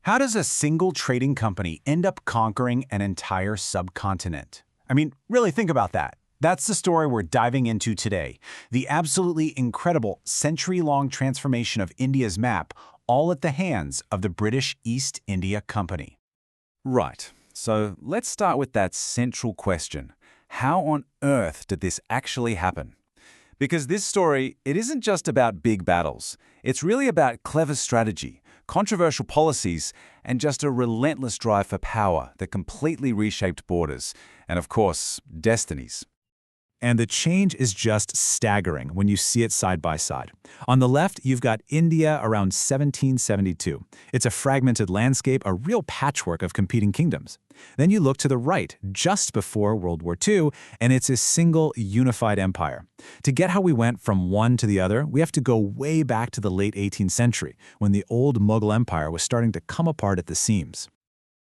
How does a single trading company end up conquering an entire subcontinent? I mean, really think about that. That's the story we're diving into today. The absolutely incredible century-long transformation of India's map, all at the hands of the British East India Company. Right, so let's start with that central question. How on earth did this actually happen? Because this story, it isn't just about big battles. It's really about clever strategy, controversial policies, and just a relentless drive for power that completely reshaped borders, and of course, destinies. And the change is just staggering when you see it side by side. On the left, you've got India around 1772. It's a fragmented landscape, a real patchwork of competing kingdoms. Then you look to the right, just before World War II, and it's a single unified empire. To get how we went from one to the other, we have to go way back to the late 18th century, when the old Mughal Empire was starting to come apart at the seams.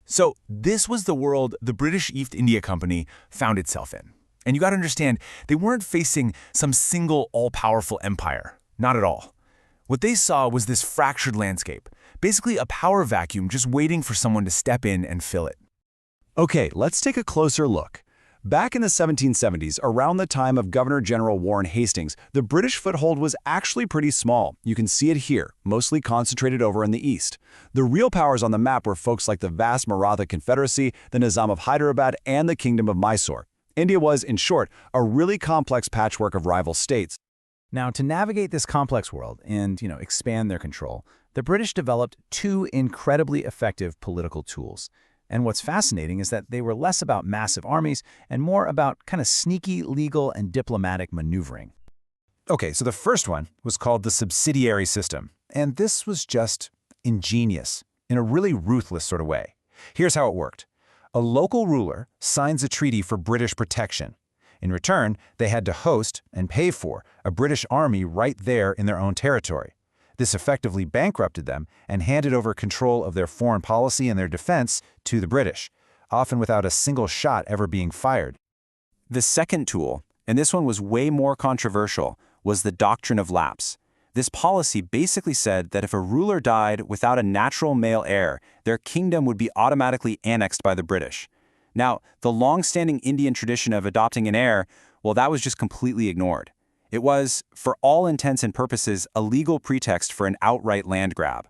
So this was the world the British East India Company found itself in. And you got to understand, they weren't facing some single all-powerful empire. Not at all. What they saw was this fractured landscape, basically a power vacuum just waiting for someone to step in and fill it. Okay, let's take a closer look. Back in the 1770s, around the time of Governor-General Warren Hastings, the British foothold was actually pretty small. You can see it here, mostly concentrated over in the east. The real powers on the map were folks like the vast Maratha Confederacy, the Nizam of Hyderabad, and the Kingdom of Mysore. India was, in short, a really complex patchwork of rival states. Now, to navigate this complex world and, expand their control, the British developed two incredibly effective political tools. And what's fascinating is that they were less about massive armies and more about kind of sneaky legal and diplomatic maneuvering. Okay, so the first one was called the subsidiary system. And this was just ingenious in a really ruthless sort of way. Here's how it worked. A local ruler signs a treaty for British protection. In return, they had to host and pay for a British army right there in their own territory. This effectively bankrupted them and handed over control of their foreign policy and their defense to the British, often without a single shot ever being fired. The second tool, and this one was way more controversial, was the doctrine of lapse. This policy basically said that if a ruler died without a natural male heir, their kingdom would be automatically annexed by the British. Now, the long-standing Indian tradition of adopting an heir, well, that was just completely ignored. It was, for all intents and purposes, a legal pretext for an outright land grab.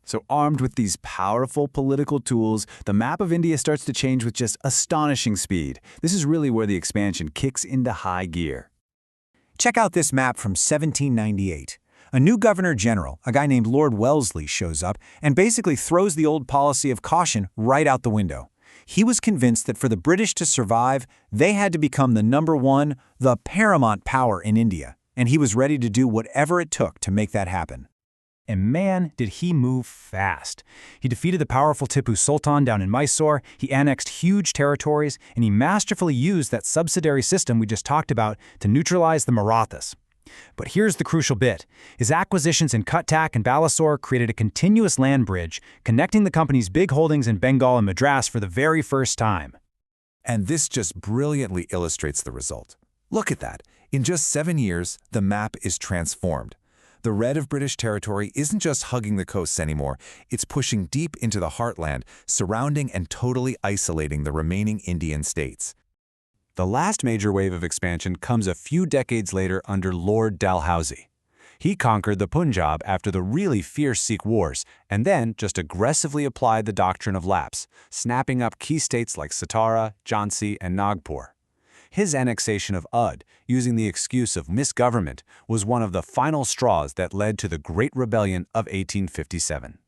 So armed with these powerful political tools, the map of India starts to change with just astonishing speed. This is really where the expansion kicks into high gear. Check out this map from 1798. A new governor-general, a guy named Lord Wellesley, shows up and basically throws the old policy of caution right out the window. He was convinced that for the British to survive, they had to become the number one, the paramount power in India, and he was ready to do whatever it took to make that happen. And man, did he move fast. He defeated the powerful Tipu Sultan down in Mysore, he annexed huge territories, and he masterfully used that subsidiary system we just talked about to neutralize the Marathas. But here's the crucial bit. His acquisitions in Cuttack and Balasore created a continuous land bridge, connecting the company's big holdings in Bengal and Madras for the very first time. And this just brilliantly illustrates the result. Look at that. In just 7 years, the map is transformed. The red of British territory isn't just hugging the coasts anymore, it's pushing deep into the heartland, surrounding and totally isolating the remaining Indian states. The last major wave of expansion comes a few decades later under Lord Dalhousie. He conquered the Punjab after the really fierce Sikh wars, and then just aggressively applied the doctrine of lapse, snapping up key states like Satara, Jhansi, and Nagpur. His annexation of Oudh, using the excuse of misgovernment, was one of the final straws that led to the Great Rebellion of 1857.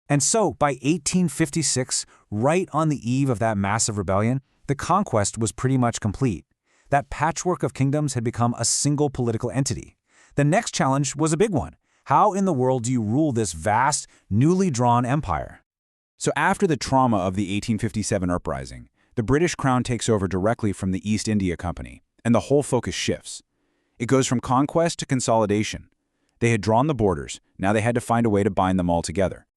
And so, by 1856, right on the eve of that massive rebellion, the conquest was pretty much complete. That patchwork of kingdoms had become a single political entity. The next challenge was a big one. How in the world do you rule this vast, newly drawn empire? So after the trauma of the 1857 uprising, the British crown takes over directly from the East India Company, and the whole focus shifts. It goes from conquest to consolidation. They had drawn the borders, now they had to find a way to bind them all together.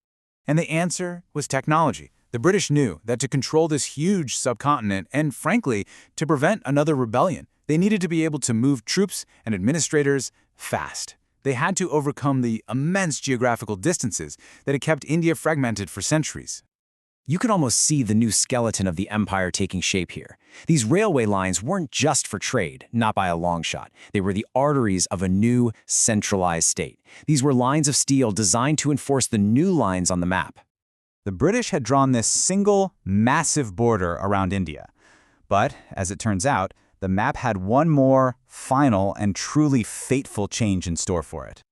And the answer was technology. The British knew that to control this huge subcontinent and, frankly, to prevent another rebellion, they needed to be able to move troops and administrators fast. They had to overcome the immense geographical distances that had kept India fragmented for centuries. You can almost see the new skeleton of the empire taking shape here. These railway lines weren't just for trade, not by a long shot. They were the arteries of a new, centralized state. These were lines of steel designed to enforce the new lines on the map. The British had drawn this single, massive border around India. But, as it turns out, the map had one more, final, and truly fateful change in store for it.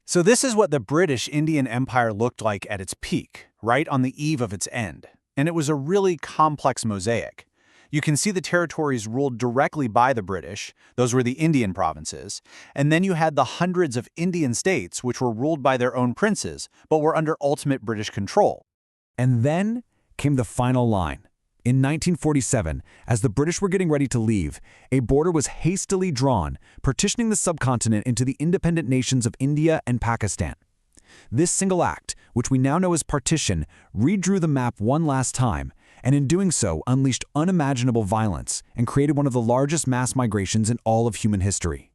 So this is what the British Indian Empire looked like at its peak, right on the eve of its end. And it was a really complex mosaic. You can see the territories ruled directly by the British, those were the Indian provinces, and then you had the hundreds of Indian states which were ruled by their own princes, but were under ultimate British control. And then came the final line. In 1947, as the British were getting ready to leave, a border was hastily drawn, partitioning the subcontinent into the independent nations of India and Pakistan. This single act, which we now know as partition, redrew the map one last time, and in doing so unleashed unimaginable violence and created one of the largest mass migrations in all of human history.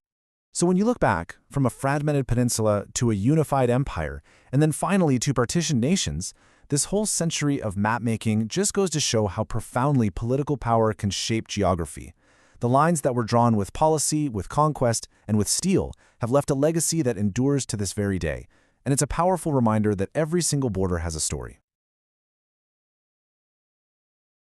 So when you look back from a fragmented peninsula to a unified empire, and then finally to partitioned nations, this whole century of map-making just goes to show how profoundly political power can shape geography. The lines that were drawn with policy, with conquest, and with steel have left a legacy that endures to this very day, and it's a powerful reminder that every single border has a story.